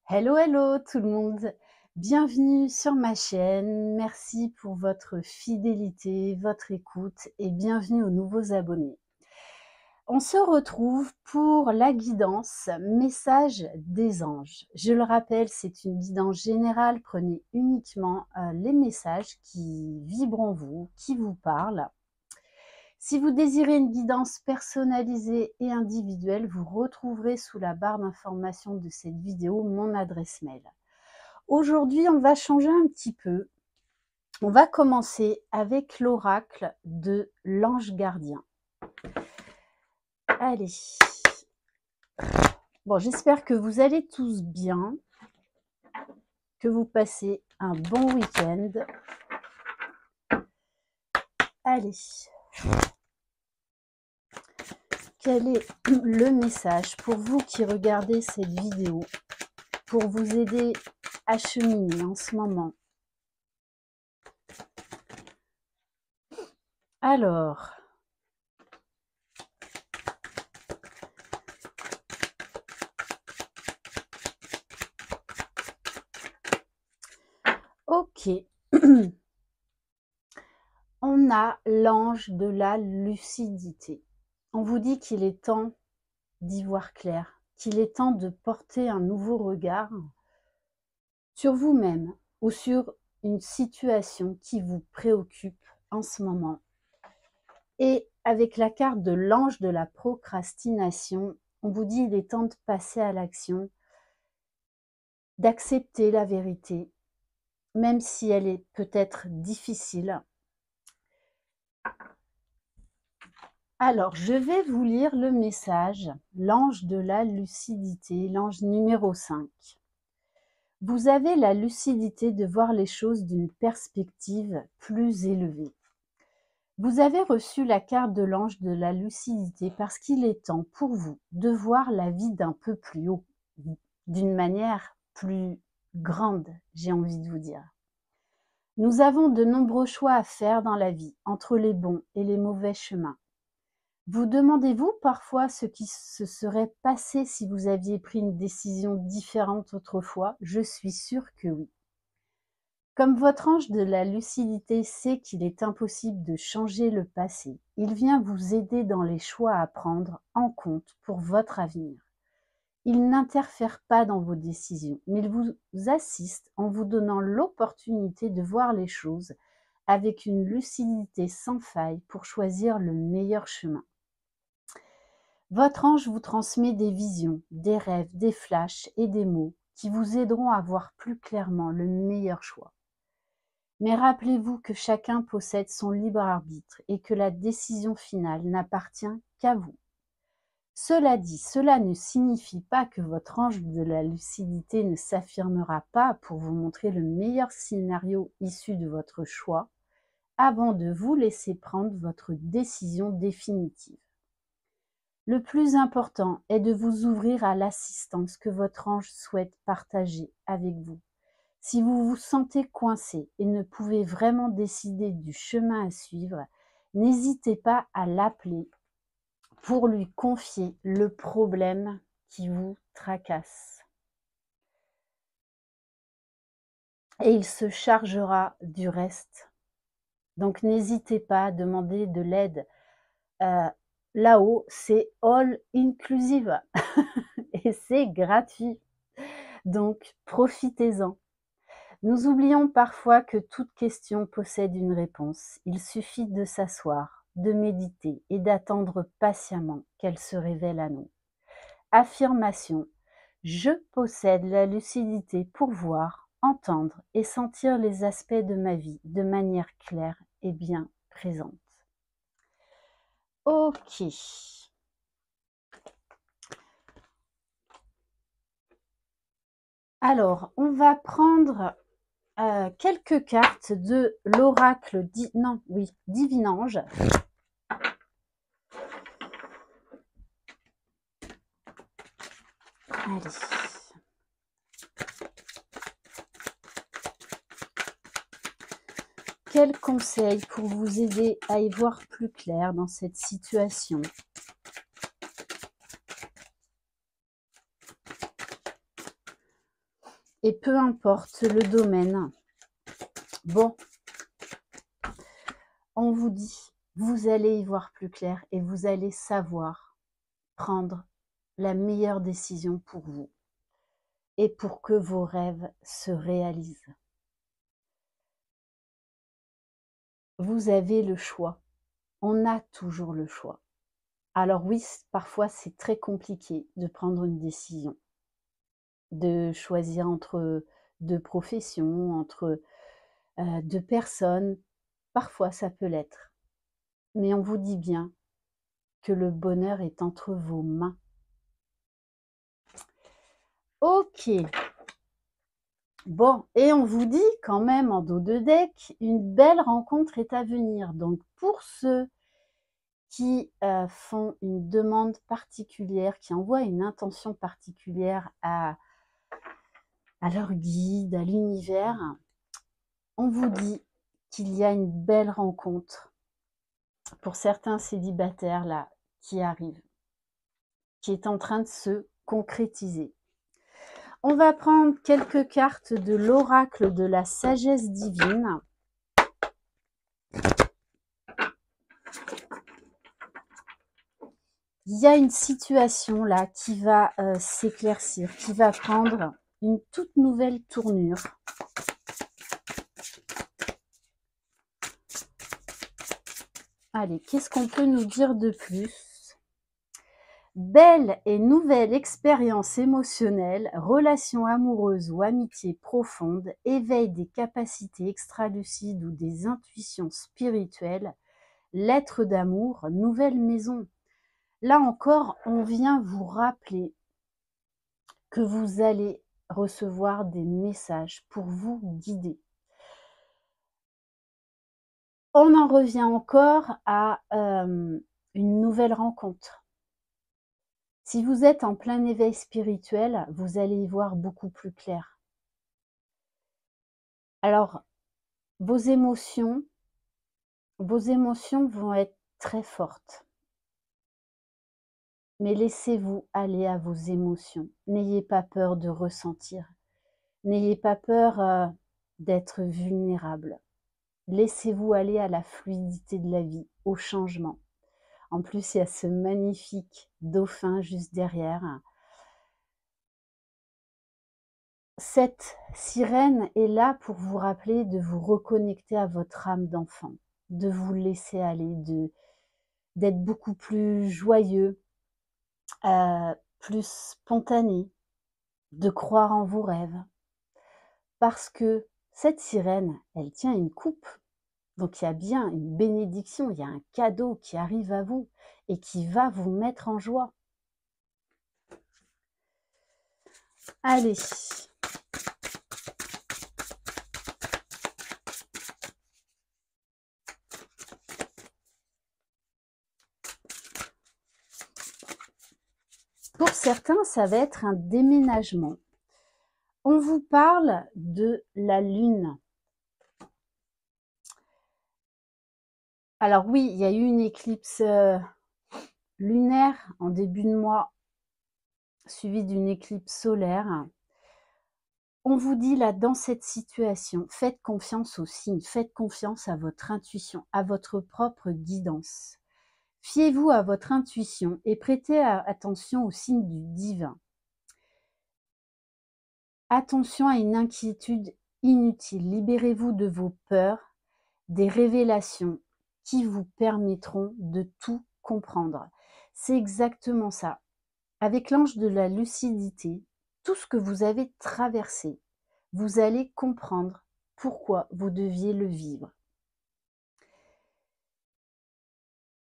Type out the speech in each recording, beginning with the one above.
Hello, hello tout le monde. Bienvenue sur ma chaîne. Merci pour votre fidélité, votre écoute et bienvenue aux nouveaux abonnés. On se retrouve pour la guidance Message des anges. Je le rappelle, c'est une guidance générale. Prenez uniquement les messages qui vibrent en vous, qui vous parlent. Si vous désirez une guidance personnalisée et individuelle, vous retrouverez sous la barre d'information de cette vidéo mon adresse mail. Aujourd'hui, on va changer un petit peu. On va commencer avec l'oracle de l'ange gardien. Allez. Bon, j'espère que vous allez tous bien, que vous passez un bon week-end. Allez. Quel est le message pour vous qui regardez cette vidéo, pour vous aider à cheminer en ce moment? Alors, ok. On a l'ange de la lucidité. On vous dit qu'il est temps d'y voir clair, qu'il est temps de porter un nouveau regard sur vous-même ou sur une situation qui vous préoccupe en ce moment. Et avec la carte de l'ange de la procrastination, on vous dit qu'il est temps de passer à l'action, d'accepter la vérité, même si elle est peut-être difficile. Alors, je vais vous lire le message, l'ange de la lucidité, l'ange numéro 5. Vous avez la lucidité de voir les choses d'une perspective plus élevée. Vous avez reçu la carte de l'ange de la lucidité parce qu'il est temps pour vous de voir la vie d'un peu plus haut, d'une manière plus grande, j'ai envie de vous dire. Nous avons de nombreux choix à faire dans la vie, entre les bons et les mauvais chemins. Vous demandez-vous parfois ce qui se serait passé si vous aviez pris une décision différente autrefois? Je suis sûre que oui. Comme votre ange de la lucidité sait qu'il est impossible de changer le passé, il vient vous aider dans les choix à prendre en compte pour votre avenir. Il n'interfère pas dans vos décisions, mais il vous assiste en vous donnant l'opportunité de voir les choses avec une lucidité sans faille pour choisir le meilleur chemin. Votre ange vous transmet des visions, des rêves, des flashs et des mots qui vous aideront à voir plus clairement le meilleur choix. Mais rappelez-vous que chacun possède son libre arbitre et que la décision finale n'appartient qu'à vous. Cela dit, cela ne signifie pas que votre ange de la lucidité ne s'affirmera pas pour vous montrer le meilleur scénario issu de votre choix avant de vous laisser prendre votre décision définitive. Le plus important est de vous ouvrir à l'assistance que votre ange souhaite partager avec vous. Si vous vous sentez coincé et ne pouvez vraiment décider du chemin à suivre, n'hésitez pas à l'appeler pour lui confier le problème qui vous tracasse. Et il se chargera du reste. Donc n'hésitez pas à demander de l'aide. Là-haut, c'est all inclusive et c'est gratuit. Donc profitez-en. Nous oublions parfois que toute question possède une réponse. Il suffit de s'asseoir, de méditer et d'attendre patiemment qu'elle se révèle à nous. Affirmation. Je possède la lucidité pour voir, entendre et sentir les aspects de ma vie de manière claire et bien présente. Ok. Alors, on va prendre quelques cartes de l'oracle Divinange. Allez. Quels conseils pour vous aider à y voir plus clair dans cette situation? et peu importe le domaine. Bon, on vous dit, vous allez y voir plus clair et vous allez savoir prendre la meilleure décision pour vous et pour que vos rêves se réalisent. Vous avez le choix. On a toujours le choix. Alors oui, parfois c'est très compliqué de prendre une décision, de choisir entre deux professions, entre deux personnes. Parfois ça peut l'être. Mais on vous dit bien que le bonheur est entre vos mains. Ok. Bon, et on vous dit quand même en dos de deck, une belle rencontre est à venir. Donc pour ceux qui font une demande particulière, qui envoient une intention particulière à leur guide, à l'univers, on vous dit qu'il y a une belle rencontre pour certains célibataires là qui arrive, qui est en train de se concrétiser. On va prendre quelques cartes de l'oracle de la sagesse divine. Il y a une situation là qui va s'éclaircir, qui va prendre une toute nouvelle tournure. Allez, qu'est-ce qu'on peut nous dire de plus? Belle et nouvelle expérience émotionnelle, relation amoureuse ou amitié profonde, éveil des capacités extralucides ou des intuitions spirituelles, lettre d'amour, nouvelle maison. Là encore, on vient vous rappeler que vous allez recevoir des messages pour vous guider. On en revient encore à une nouvelle rencontre. Si vous êtes en plein éveil spirituel, vous allez y voir beaucoup plus clair. Alors, vos émotions vont être très fortes. Mais laissez-vous aller à vos émotions. N'ayez pas peur de ressentir. N'ayez pas peur d'être vulnérable. Laissez-vous aller à la fluidité de la vie, au changement. En plus, il y a ce magnifique dauphin juste derrière. Cette sirène est là pour vous rappeler de vous reconnecter à votre âme d'enfant, de vous laisser aller, d'être beaucoup plus joyeux, plus spontané, de croire en vos rêves. Parce que cette sirène, elle tient une coupe. Donc il y a bien une bénédiction, il y a un cadeau qui arrive à vous et qui va vous mettre en joie. Allez. Pour certains, ça va être un déménagement. On vous parle de la lune. Alors oui, il y a eu une éclipse lunaire en début de mois, suivie d'une éclipse solaire. On vous dit là, dans cette situation, faites confiance aux signes, faites confiance à votre intuition, à votre propre guidance. Fiez-vous à votre intuition et prêtez attention aux signes du divin. Attention à une inquiétude inutile. Libérez-vous de vos peurs, des révélations qui vous permettront de tout comprendre. C'est exactement ça. Avec l'ange de la lucidité, tout ce que vous avez traversé, vous allez comprendre pourquoi vous deviez le vivre.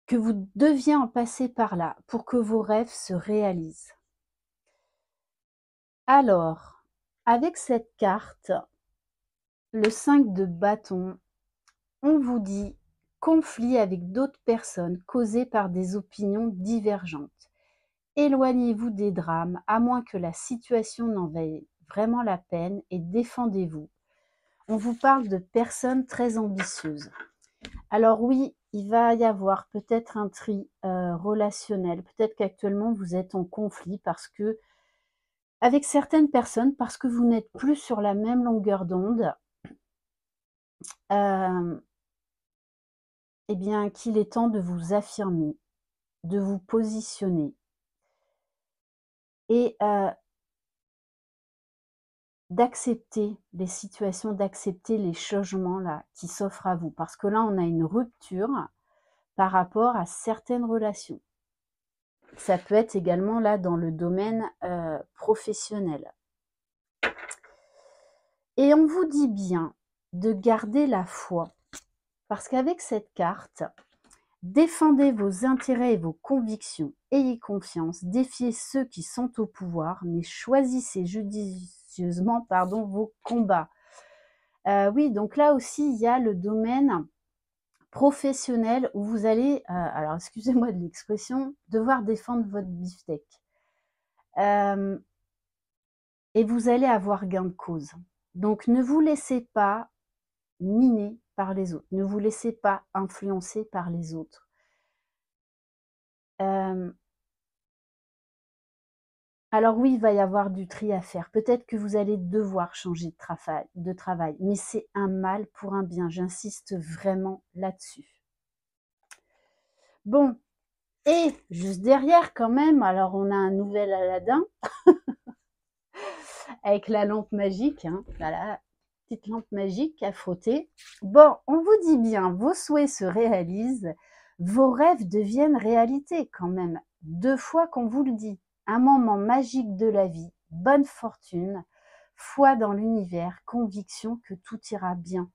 Que vous deviez en passer par là pour que vos rêves se réalisent. Alors, avec cette carte, le 5 de bâton, on vous dit conflit avec d'autres personnes causés par des opinions divergentes. Éloignez-vous des drames, à moins que la situation n'en vaille vraiment la peine, et défendez-vous. On vous parle de personnes très ambitieuses. Alors oui, il va y avoir peut-être un tri relationnel. Peut-être qu'actuellement vous êtes en conflit parce que avec certaines personnes parce que vous n'êtes plus sur la même longueur d'onde, eh bien, qu'il est temps de vous affirmer, de vous positionner et d'accepter les situations, d'accepter les changements là qui s'offrent à vous. Parce que là, on a une rupture par rapport à certaines relations. Ça peut être également là dans le domaine professionnel. Et on vous dit bien de garder la foi. Parce qu'avec cette carte, défendez vos intérêts et vos convictions. Ayez confiance, défiez ceux qui sont au pouvoir, mais choisissez judicieusement vos combats. Oui, donc là aussi, il y a le domaine professionnel où vous allez, alors excusez-moi de l'expression, devoir défendre votre beefsteak. Et vous allez avoir gain de cause. Donc ne vous laissez pas miner par les autres. Ne vous laissez pas influencer par les autres. Alors oui, il va y avoir du tri à faire. Peut-être que vous allez devoir changer de travail, mais c'est un mal pour un bien. J'insiste vraiment là-dessus. Bon, et juste derrière quand même, alors on a un nouvel Aladdin avec la lampe magique, hein, voilà, petite lampe magique à frotter. Bon, on vous dit bien, vos souhaits se réalisent, vos rêves deviennent réalité quand même. 2 fois qu'on vous le dit. Un moment magique de la vie, bonne fortune, foi dans l'univers, conviction que tout ira bien.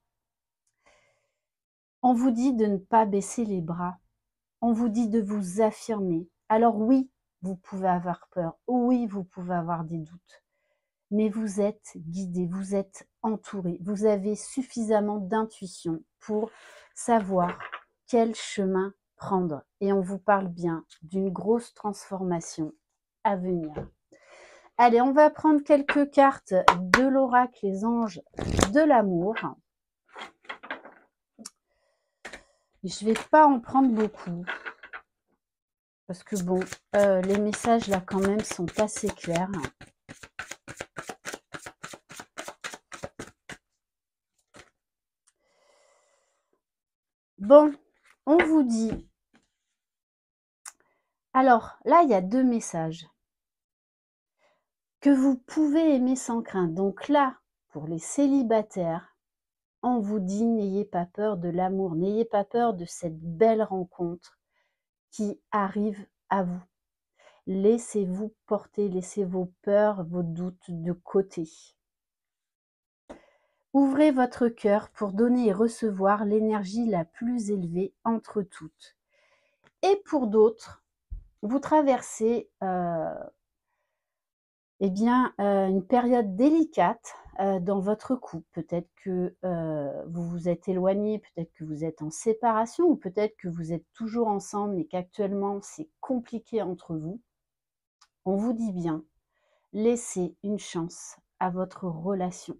On vous dit de ne pas baisser les bras. On vous dit de vous affirmer. Alors oui, vous pouvez avoir peur. Oui, vous pouvez avoir des doutes. Mais vous êtes guidé, vous êtes entouré. Vous avez suffisamment d'intuition pour savoir quel chemin prendre. Et on vous parle bien d'une grosse transformation à venir. Allez, on va prendre quelques cartes de l'oracle Les Anges de l'amour. Je ne vais pas en prendre beaucoup. Parce que bon, les messages là quand même sont assez clairs. Bon, on vous dit. Alors là, il y a 2 messages. Que vous pouvez aimer sans crainte. Donc là, pour les célibataires, on vous dit n'ayez pas peur de l'amour, n'ayez pas peur de cette belle rencontre qui arrive à vous. Laissez-vous porter, laissez vos peurs, vos doutes de côté. Ouvrez votre cœur pour donner et recevoir l'énergie la plus élevée entre toutes. Et pour d'autres, vous traversez une période délicate dans votre couple. Peut-être que vous vous êtes éloigné, peut-être que vous êtes en séparation ou peut-être que vous êtes toujours ensemble mais qu'actuellement c'est compliqué entre vous. On vous dit bien, laissez une chance à votre relation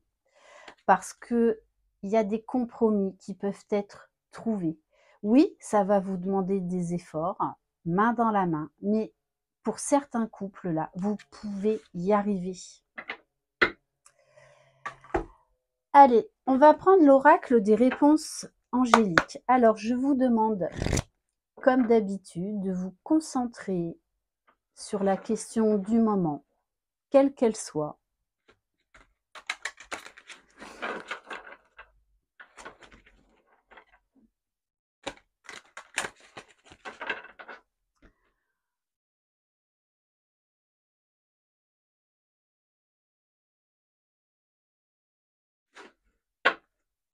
parce qu'il y a des compromis qui peuvent être trouvés. Oui, ça va vous demander des efforts, main dans la main, mais pour certains couples là, vous pouvez y arriver. Allez, on va prendre l'oracle des réponses angéliques. Alors, je vous demande, comme d'habitude, de vous concentrer sur la question du moment, quelle qu'elle soit.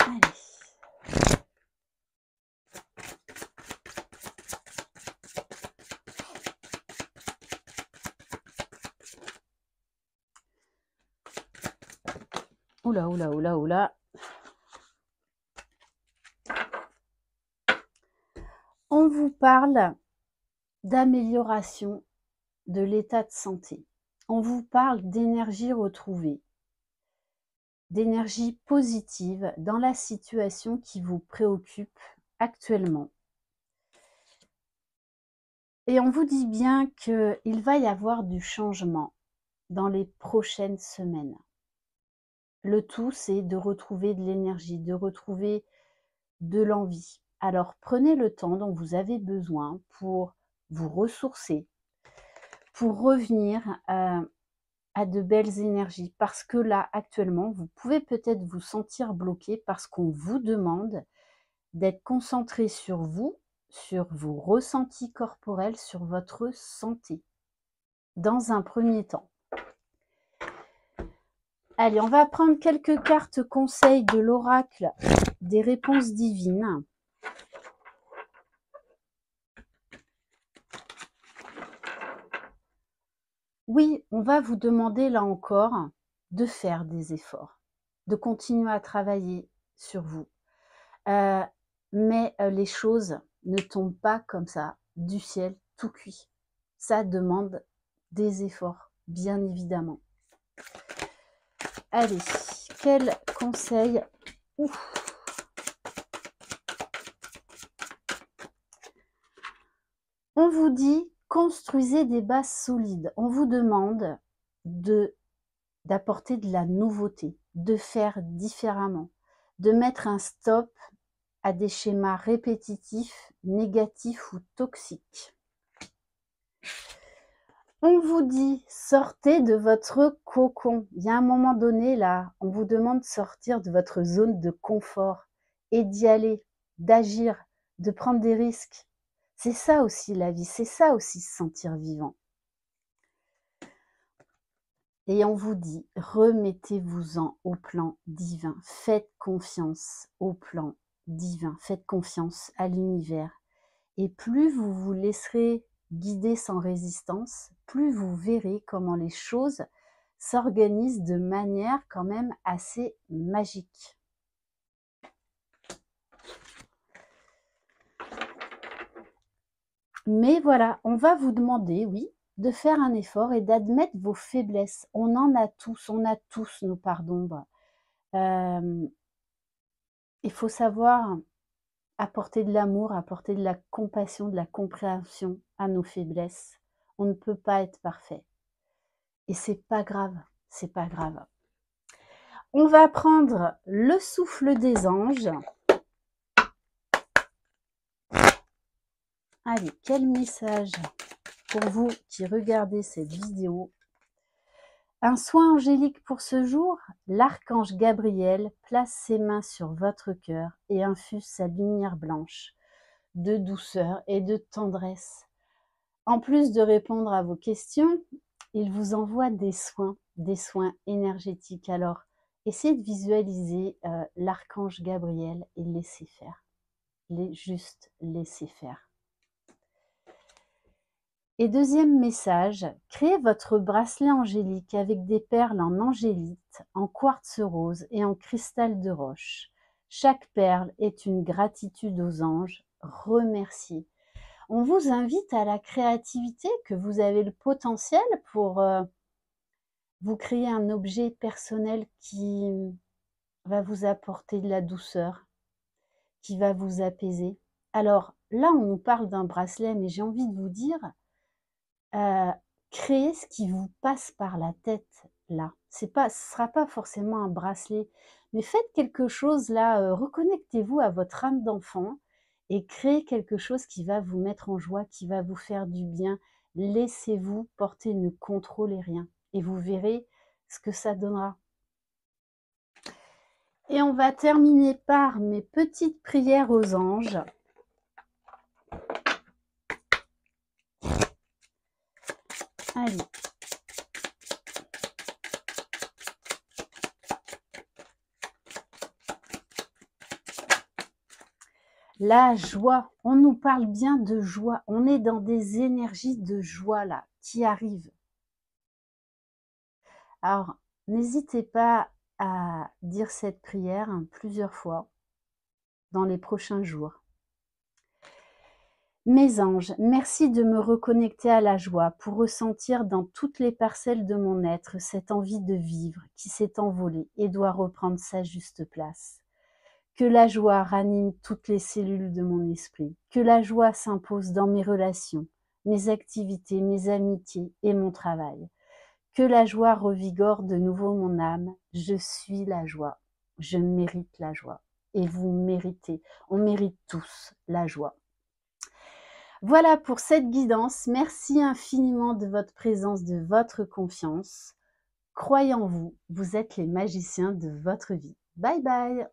Allez. Oula, oula, oula, oula. On vous parle d'amélioration de l'état de santé. On vous parle d'énergie retrouvée, d'énergie positive dans la situation qui vous préoccupe actuellement. Et on vous dit bien qu'il va y avoir du changement. dans les prochaines semaines. Le tout, c'est de retrouver de l'énergie, de retrouver de l'envie. Alors, prenez le temps dont vous avez besoin pour vous ressourcer, pour revenir à de belles énergies. Parce que là, actuellement, vous pouvez peut-être vous sentir bloqué parce qu'on vous demande d'être concentré sur vous, sur vos ressentis corporels, sur votre santé, dans un premier temps. Allez, on va prendre quelques cartes conseils de l'oracle des réponses divines. Oui, on va vous demander là encore de faire des efforts, de continuer à travailler sur vous. Mais les choses ne tombent pas comme ça, du ciel, tout cuit. Ça demande des efforts, bien évidemment. Allez, quel conseil? On vous dit, construisez des bases solides. On vous demande d'apporter de la nouveauté, de faire différemment, de mettre un stop à des schémas répétitifs, négatifs ou toxiques. On vous dit, sortez de votre cocon. Il y a un moment donné, là, on vous demande de sortir de votre zone de confort et d'y aller, d'agir, de prendre des risques. C'est ça aussi la vie, c'est ça aussi se sentir vivant. Et on vous dit, remettez-vous-en au plan divin. Faites confiance au plan divin. Faites confiance à l'univers. Et plus vous vous laisserez guider sans résistance, plus vous verrez comment les choses s'organisent de manière quand même assez magique. Mais voilà, on va vous demander, oui, de faire un effort et d'admettre vos faiblesses. On en a tous, on a tous nos parts d'ombre. Il faut savoir apporter de l'amour, apporter de la compassion, de la compréhension à nos faiblesses. On ne peut pas être parfait. Et c'est pas grave, c'est pas grave. On va prendre le souffle des anges. Allez, quel message pour vous qui regardez cette vidéo. Un soin angélique pour ce jour, l'archange Gabriel place ses mains sur votre cœur et infuse sa lumière blanche de douceur et de tendresse. En plus de répondre à vos questions, il vous envoie des soins énergétiques. Alors, essayez de visualiser l'archange Gabriel et laissez faire. Juste laissez faire. Et deuxième message, créez votre bracelet angélique avec des perles en angélite, en quartz rose et en cristal de roche. Chaque perle est une gratitude aux anges. Remerciez. On vous invite à la créativité, que vous avez le potentiel pour vous créer un objet personnel qui va vous apporter de la douceur, qui va vous apaiser. Alors là, on nous parle d'un bracelet, mais j'ai envie de vous dire, créez ce qui vous passe par la tête là. Ce sera pas forcément un bracelet, mais faites quelque chose là, reconnectez-vous à votre âme d'enfant et créez quelque chose qui va vous mettre en joie, qui va vous faire du bien. Laissez-vous porter, ne contrôlez rien et vous verrez ce que ça donnera. Et on va terminer par mes petites prières aux anges. Allez. La joie, on nous parle bien de joie, on est dans des énergies de joie là, qui arrivent. Alors, n'hésitez pas à dire cette prière plusieurs fois dans les prochains jours. Mes anges, merci de me reconnecter à la joie pour ressentir dans toutes les parcelles de mon être cette envie de vivre qui s'est envolée et doit reprendre sa juste place. Que la joie ranime toutes les cellules de mon esprit, que la joie s'impose dans mes relations, mes activités, mes amitiés et mon travail. Que la joie revigore de nouveau mon âme. Je suis la joie. Je mérite la joie. Et vous méritez. On mérite tous la joie. Voilà pour cette guidance. Merci infiniment de votre présence, de votre confiance. Croyez en vous. Vous êtes les magiciens de votre vie. Bye bye.